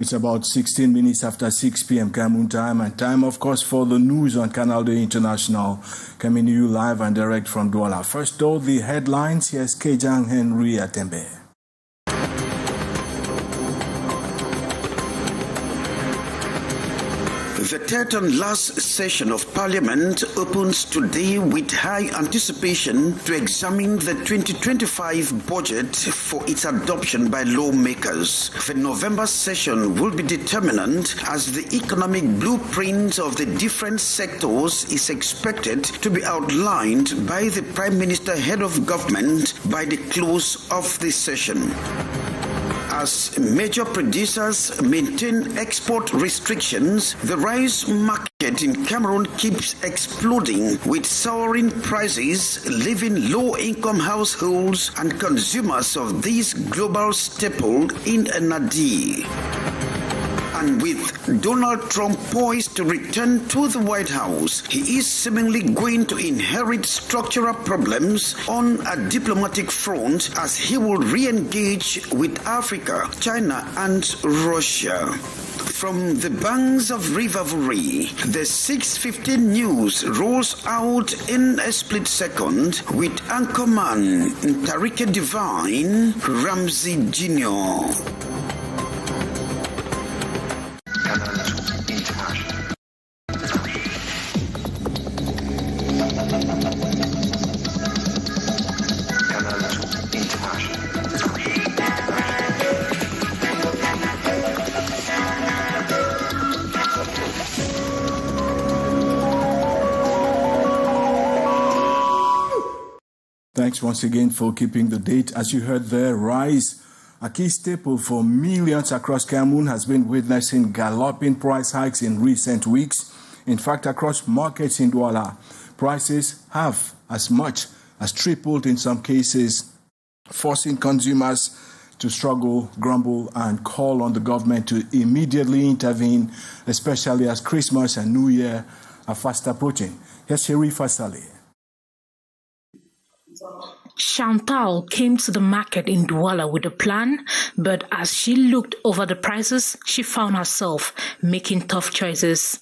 It's about 16 minutes after 6 p.m. Cameroon time, and time, of course, for the news on Canal International, coming to you live and direct from Duala. First, though, the headlines. Here's Kejang Henry Atembe. The third and last session of Parliament opens today with high anticipation to examine the 2025 budget for its adoption by lawmakers. The November session will be determinant as the economic blueprint of the different sectors is expected to be outlined by the Prime Minister, head of government, by the close of the session. As major producers maintain export restrictions, the rice market in Cameroon keeps exploding with soaring prices, leaving low-income households and consumers of this global staple in a nadir. And with Donald Trump poised to return to the White House, he is seemingly going to inherit structural problems on a diplomatic front as he will re-engage with Africa, China, and Russia. From the banks of River Vuri, the 6:15 news rolls out in a split second with anchorman Tariq Divine Ramsey Jr. Thanks once again for keeping the date. As you heard there, rice, a key staple for millions across Cameroon, has been witnessing galloping price hikes in recent weeks. In fact, across markets in Duala, prices have as much as tripled in some cases, forcing consumers to struggle, grumble, and call on the government to immediately intervene, especially as Christmas and New Year are fast approaching. Here's Sherifa Saleh. Chantal came to the market in Duala with a plan, but as she looked over the prices, she found herself making tough choices.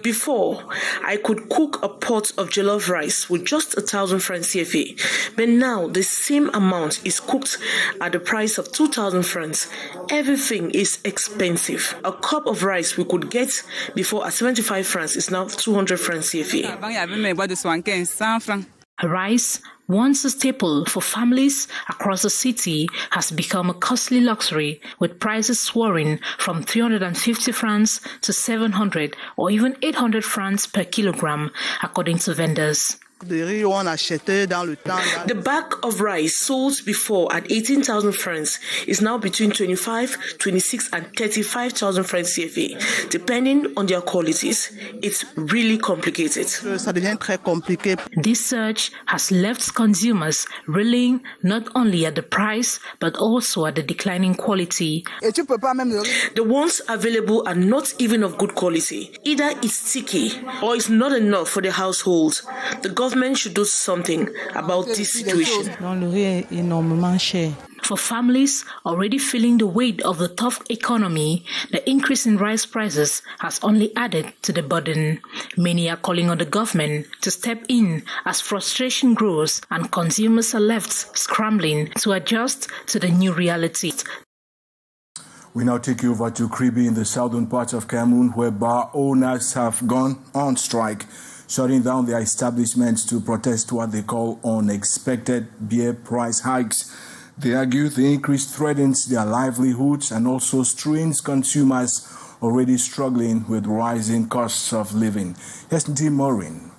Before, I could cook a pot of jollof rice with just 1,000 francs CFA, but now the same amount is cooked at the price of 2,000 francs. Everything is expensive. A cup of rice we could get before at 75 francs is now 200 francs CFA. Rice, once a staple for families across the city, has become a costly luxury, with prices soaring from 350 francs to 700 or even 800 francs per kilogram, according to vendors. The bag of rice sold before at 18,000 francs is now between 25, 26 and 35,000 francs CFA. Depending on their qualities, it's really complicated. This surge has left consumers reeling not only at the price, but also at the declining quality. The ones available are not even of good quality. Either it's sticky or it's not enough for the household. The government should do something about this situation. For families already feeling the weight of the tough economy, the increase in rice prices has only added to the burden. Many are calling on the government to step in as frustration grows and consumers are left scrambling to adjust to the new reality. We now take you over to Kribi in the southern part of Cameroon, where bar owners have gone on strike, shutting down their establishments to protest what they call unexpected beer price hikes. They argue the increase threatens their livelihoods and also strains consumers already struggling with rising costs of living. Here's Tim Morin.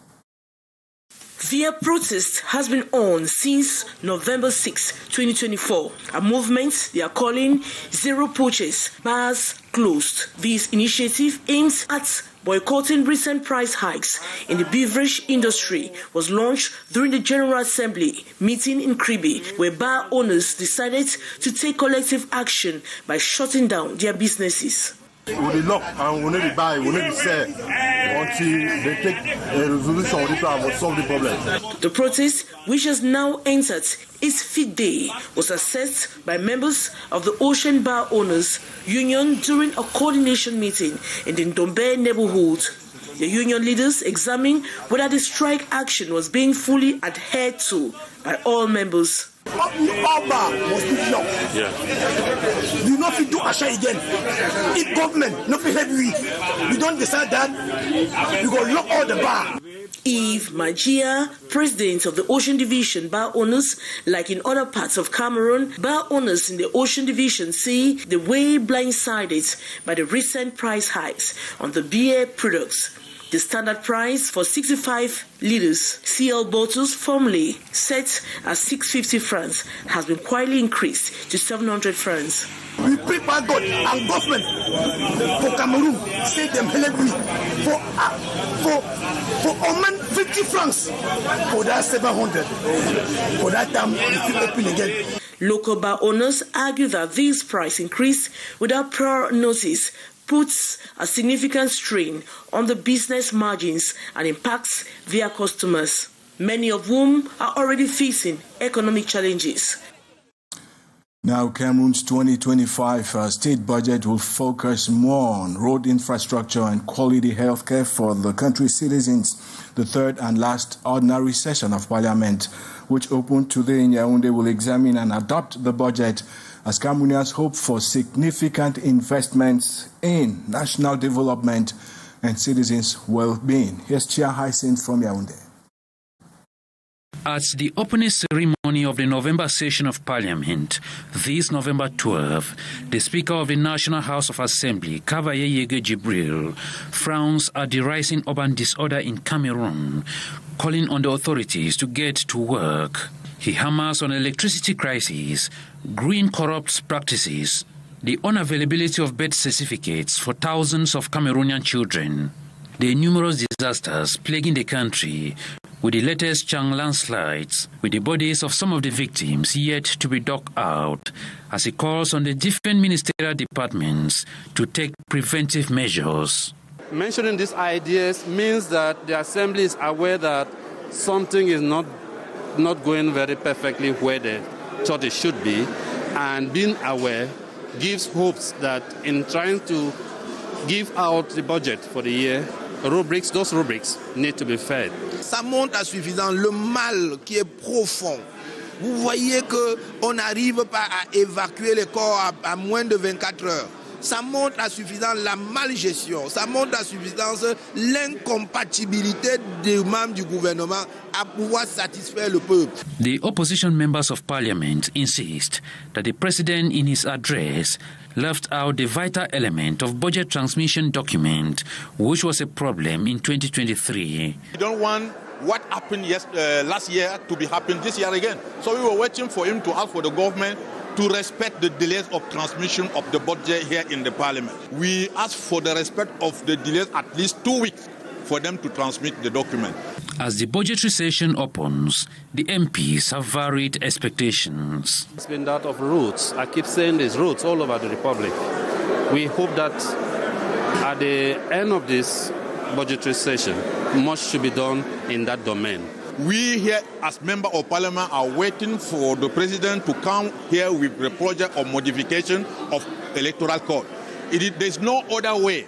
Beer protest has been on since November 6, 2024, a movement they are calling Zero Purchase, Bars Closed. This initiative aims at boycotting recent price hikes in the beverage industry was launched during the General Assembly meeting in Kribi, where bar owners decided to take collective action by shutting down their businesses. We lock and we need to buy, we need to sell until they take a resolution of the problem or solve the problem. The protest, which has now entered its fifth day, was assessed by members of the Ocean Bar Owners Union during a coordination meeting in the Ndombe neighborhood. The union leaders examined whether the strike action was being fully adhered to by all members. All bar must be locked. Yeah. You not fit do action again. If government not fit help we don't decide that, we go lock all the bar. Eve Magia, president of the Ocean Division Bar Owners, like in other parts of Cameroon, bar owners in the Ocean Division see the way blindsided by the recent price hikes on the beer products. The standard price for 65 litres CL bottles, formerly set at 650 francs, has been quietly increased to 700 francs. We pray by God and government for Cameroon, say them help me for almost 50 francs for that 700. For that time, we still open again. Local bar owners argue that this price increase without prior notice puts a significant strain on the business margins and impacts their customers, many of whom are already facing economic challenges. Now, Cameroon's 2025 state budget will focus more on road infrastructure and quality healthcare for the country's citizens. The third and last ordinary session of Parliament, which opened today in Yaoundé, will examine and adopt the budget as Cameroonians hope for significant investments in national development and citizens' well-being. Here's Chia Hyacinth from Yaoundé. At the opening ceremony of the November session of Parliament, this November 12, the Speaker of the National House of Assembly, Kavaye Yege Jibril, frowns at the rising urban disorder in Cameroon, calling on the authorities to get to work. He hammers on electricity crisis, green corrupt practices, the unavailability of birth certificates for thousands of Cameroonian children, the numerous disasters plaguing the country, with the latest Chang landslides, with the bodies of some of the victims yet to be dug out, as he calls on the different ministerial departments to take preventive measures. Mentioning these ideas means that the Assembly is aware that something is not going very perfectly where they thought it should be, and being aware gives hopes that in trying to give out the budget for the year, those rubrics need to be fed. Ça montre à suffisance le mal qui est profond. Vous voyez qu'on n'arrive pas à évacuer les corps à moins de 24 heures. Ça montre à suffisance la malgestion. Ça montre à suffisance l'incompatibilité des membres du gouvernement à pouvoir satisfaire le peuple. The opposition members of parliament insist that the president in his address left out the vital element of budget transmission document, which was a problem in 2023. We don't want what happened last year to be happening this year again. So we were waiting for him to ask for the government to respect the delays of transmission of the budget here in the parliament. We asked for the respect of the delays at least 2 weeks for them to transmit the document. As the budgetary session opens, the MPs have varied expectations. It's been that of roads. I keep saying there's roads all over the Republic. We hope that at the end of this budgetary session, much should be done in that domain. We here as Member of Parliament are waiting for the President to come here with the project of modification of electoral code. There's no other way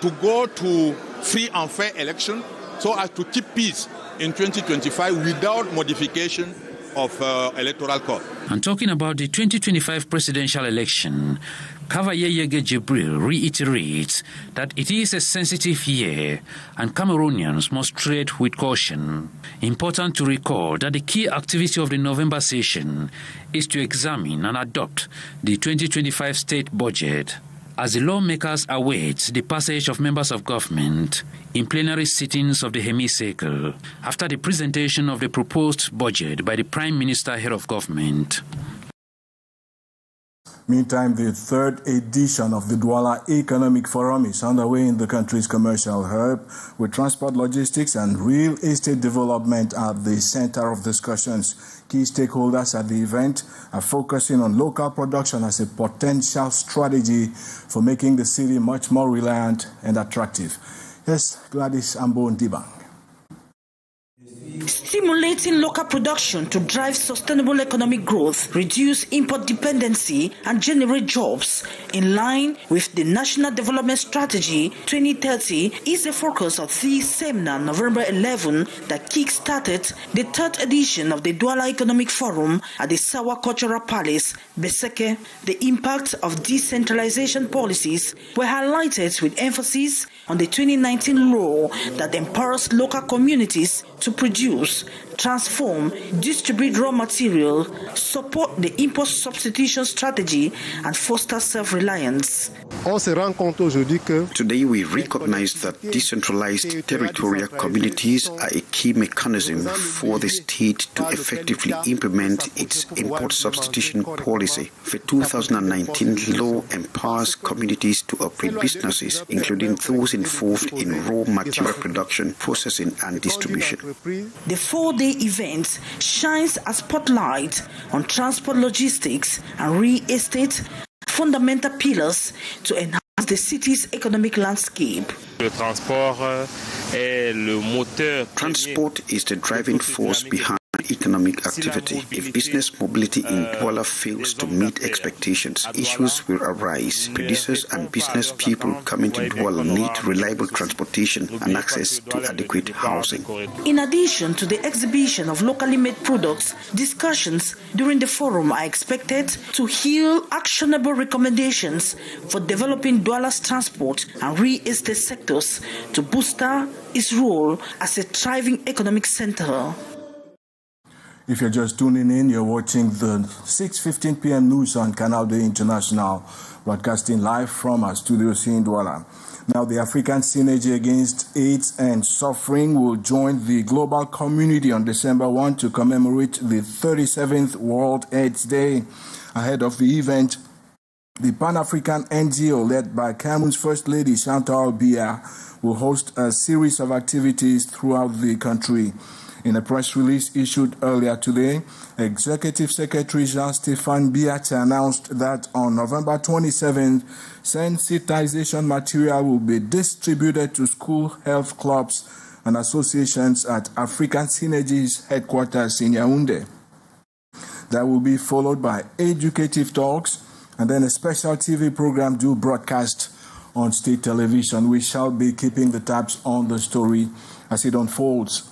to go to free and fair election so as to keep peace in 2025 without modification of electoral code. And talking about the 2025 presidential election, Kavaye Yege Jibril reiterates that it is a sensitive year and Cameroonians must tread with caution. Important to recall that the key activity of the November session is to examine and adopt the 2025 state budget, as the lawmakers await the passage of members of government in plenary sittings of the hemicycle after the presentation of the proposed budget by the Prime Minister head of government. Meantime, the third edition of the Duala Economic Forum is underway in the country's commercial hub, with transport, logistics, and real estate development at the center of discussions. Key stakeholders at the event are focusing on local production as a potential strategy for making the city much more reliant and attractive. Yes, Gladys Ambo Ndibang. Stimulating local production to drive sustainable economic growth, reduce import dependency, and generate jobs in line with the National Development Strategy 2030 is the focus of the seminar November 11 that kick-started the third edition of the Duala Economic Forum at the Sawa Cultural Palace, Beseke. The impact of decentralization policies were highlighted with emphasis on the 2019 law that empowers local communities to produce, transform, distribute raw material, support the import substitution strategy, and foster self-reliance. Today we recognize that decentralized territorial communities are a key mechanism for the state to effectively implement its import substitution policy. The 2019 law empowers communities to operate businesses, including those involved in raw material production, processing, and distribution. The 4-day event shines a spotlight on transport, logistics, and real estate, fundamental pillars to enhance the city's economic landscape. Transport is the driving force behind economic activity. If business mobility in Duala fails to meet expectations, issues will arise. Producers and business people coming to Duala need reliable transportation and access to adequate housing. In addition to the exhibition of locally made products, discussions during the forum are expected to yield actionable recommendations for developing Duala's transport and real estate sectors to boost its role as a thriving economic center. If you're just tuning in, you're watching the 6:15 p.m. news on Canal Day International, broadcasting live from our studios in Duala. Now, the African Synergy Against AIDS and Suffering will join the global community on December 1 to commemorate the 37th World AIDS Day. Ahead of the event, the Pan-African NGO led by Cameroon's First Lady Chantal Biya will host a series of activities throughout the country. In a press release issued earlier today, Executive Secretary Jean-Stéphane Biatta announced that on November 27th, sensitization material will be distributed to school health clubs and associations at African Synergy's headquarters in Yaoundé. That will be followed by educative talks and then a special TV program due broadcast on state television. We shall be keeping the tabs on the story as it unfolds.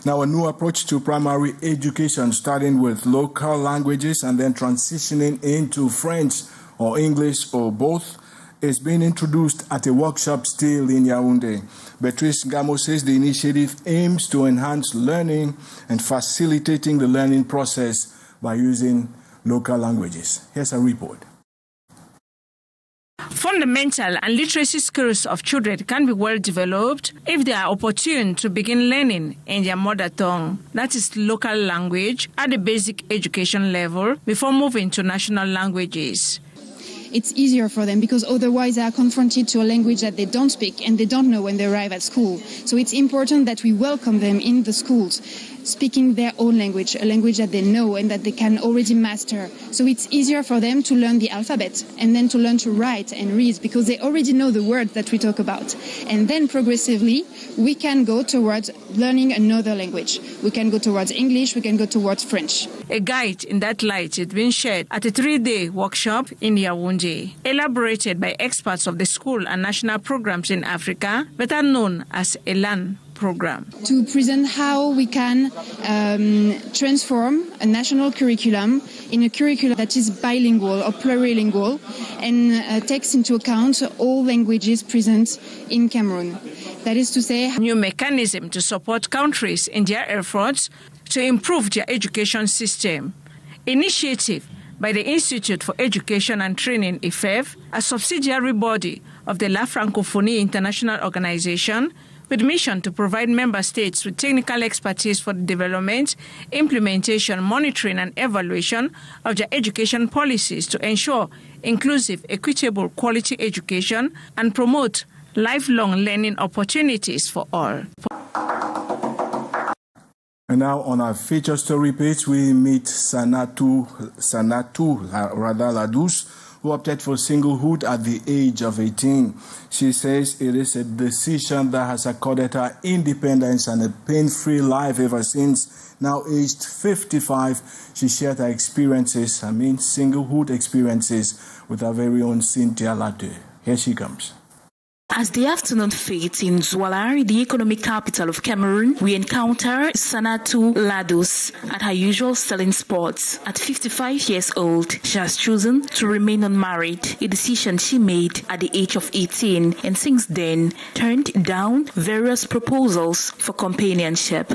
Now, a new approach to primary education, starting with local languages and then transitioning into French or English or both, is being introduced at a workshop still in Yaoundé. Beatrice Gamo says the initiative aims to enhance learning and facilitating the learning process by using local languages. Here's a report. Fundamental and literacy skills of children can be well developed if they are opportune to begin learning in their mother tongue, that is local language, at the basic education level before moving to national languages. It's easier for them because otherwise they are confronted to a language that they don't speak and they don't know when they arrive at school. So it's important that we welcome them in the schools, speaking their own language, a language that they know and that they can already master. So it's easier for them to learn the alphabet and then to learn to write and read because they already know the words that we talk about. And then progressively, we can go towards learning another language. We can go towards English, we can go towards French. A guide in that light is being shared at a 3-day workshop in Yaoundé, elaborated by experts of the school and national programs in Africa, better known as ELAN program. To present how we can transform a national curriculum in a curriculum that is bilingual or plurilingual and takes into account all languages present in Cameroon. That is to say, a new mechanism to support countries in their efforts to improve their education system. Initiative by the Institute for Education and Training, IFEF, a subsidiary body of the La Francophonie International Organization, with mission to provide member states with technical expertise for the development, implementation, monitoring, and evaluation of their education policies to ensure inclusive, equitable, quality education and promote lifelong learning opportunities for all. And now on our feature story page, we meet Sanatu Ladus, who opted for singlehood at the age of 18. She says it is a decision that has accorded her independence and a pain-free life ever since. Now aged 55, she shared her experiences, singlehood experiences, with her very own Cynthia Latte. Here she comes. As the afternoon fades in Duala, the economic capital of Cameroon, we encounter Sanatu Ladus at her usual selling spot. At 55 years old, she has chosen to remain unmarried, a decision she made at the age of 18, and since then turned down various proposals for companionship.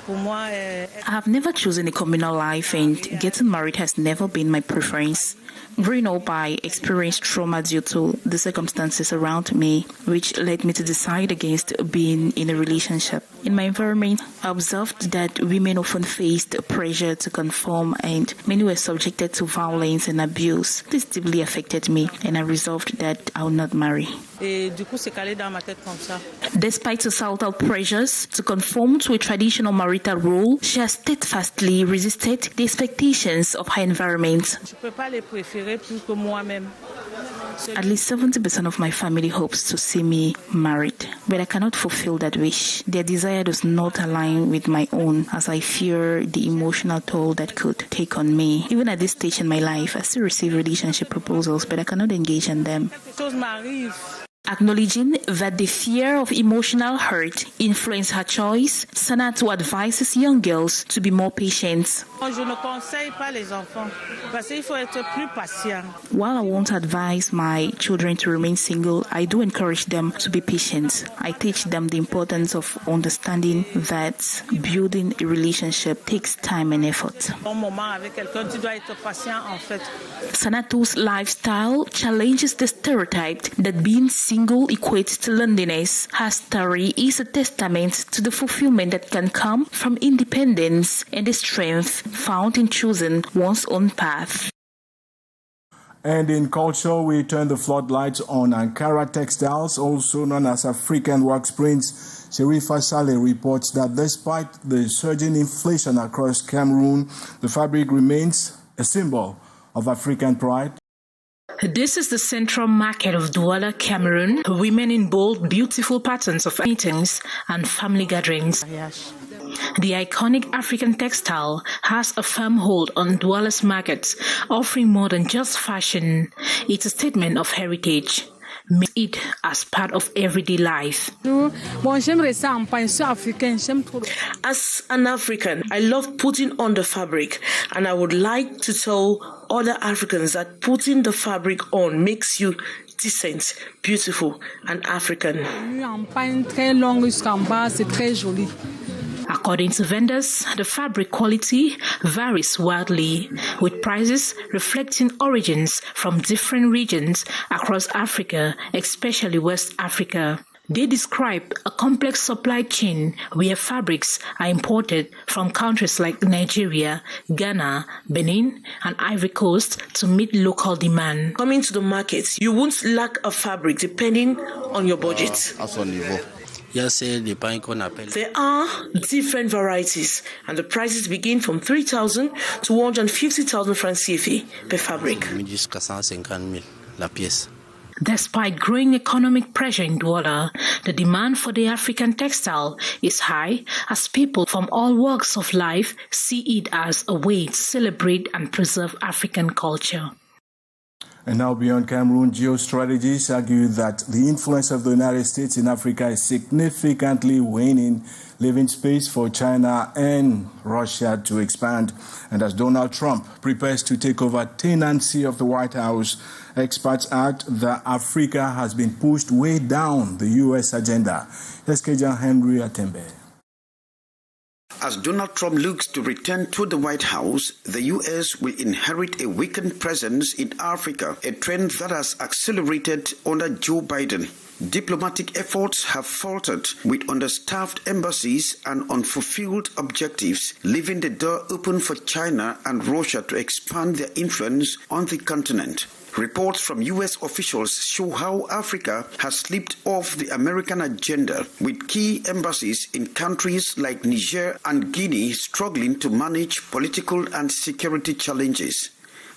I have never chosen a communal life, and getting married has never been my preference. Growing up, I experienced trauma due to the circumstances around me, which led me to decide against being in a relationship. In my environment, I observed that women often faced pressure to conform, and many were subjected to violence and abuse. This deeply affected me, and I resolved that I would not marry. Despite societal pressures to conform to a traditional marital role, she has steadfastly resisted the expectations of her environment. At least 70% of my family hopes to see me married, but I cannot fulfill that wish. Their desire does not align with my own, as I fear the emotional toll that could take on me. Even at this stage in my life, I still receive relationship proposals, but I cannot engage in them. Acknowledging that the fear of emotional hurt influences her choice, Sanatu advises young girls to be more patient. While I won't advise my children to remain single, I do encourage them to be patient. I teach them the importance of understanding that building a relationship takes time and effort. Sanatu's lifestyle challenges the stereotype that being single equates to loneliness. Her story is a testament to the fulfillment that can come from independence and the strength found in choosing one's own path. And in culture, we turn the floodlights on Ankara textiles, also known as African wax prints. Sherifa Saleh reports that despite the surging inflation across Cameroon, the fabric remains a symbol of African pride. This is the central market of Duala, Cameroon. Women in bold, beautiful patterns of meetings and family gatherings. The iconic African textile has a firm hold on Duala's markets, offering more than just fashion. It's a statement of heritage. Make it as part of everyday life. As an African, I love putting on the fabric, and I would like to tell other Africans that putting the fabric on makes you decent, beautiful, and African. According to vendors, the fabric quality varies wildly, with prices reflecting origins from different regions across Africa, especially West Africa. They describe a complex supply chain where fabrics are imported from countries like Nigeria, Ghana, Benin, and Ivory Coast to meet local demand. Coming to the markets, you won't lack a fabric depending on your budget. There are different varieties, and the prices begin from 3,000 to 150,000 francs CFA per fabric. Despite growing economic pressure in Duala, the demand for the African textile is high, as people from all walks of life see it as a way to celebrate and preserve African culture. And now beyond Cameroon, geostrategists argue that the influence of the United States in Africa is significantly waning, leaving space for China and Russia to expand. And as Donald Trump prepares to take over tenancy of the White House, experts add that Africa has been pushed way down the U.S. agenda. Here's Kejan Henry Atembe. As Donald Trump looks to return to the White House, the U.S. will inherit a weakened presence in Africa, a trend that has accelerated under Joe Biden. Diplomatic efforts have faltered with understaffed embassies and unfulfilled objectives, leaving the door open for China and Russia to expand their influence on the continent. Reports from U.S. officials show how Africa has slipped off the American agenda, with key embassies in countries like Niger and Guinea struggling to manage political and security challenges.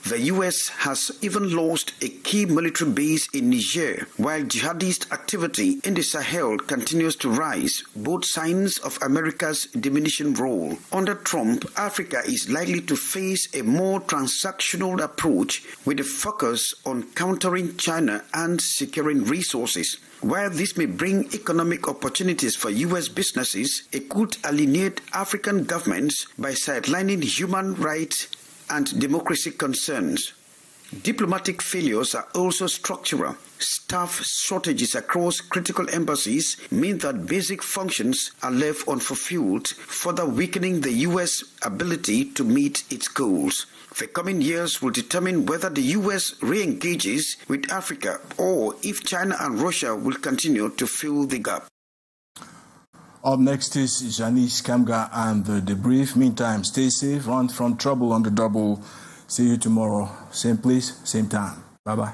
The U.S. has even lost a key military base in Niger, while jihadist activity in the Sahel continues to rise, both signs of America's diminishing role. Under Trump, Africa is likely to face a more transactional approach with a focus on countering China and securing resources. While this may bring economic opportunities for U.S. businesses, it could alienate African governments by sidelining human rights and democracy concerns. Diplomatic failures are also structural. Staff shortages across critical embassies mean that basic functions are left unfulfilled, further weakening the U.S. ability to meet its goals. The coming years will determine whether the U.S. re-engages with Africa or if China and Russia will continue to fill the gap. Up next is Janice Kamga and the debrief. Meantime, stay safe, run from trouble on the double. See you tomorrow. Same place, same time. Bye-bye.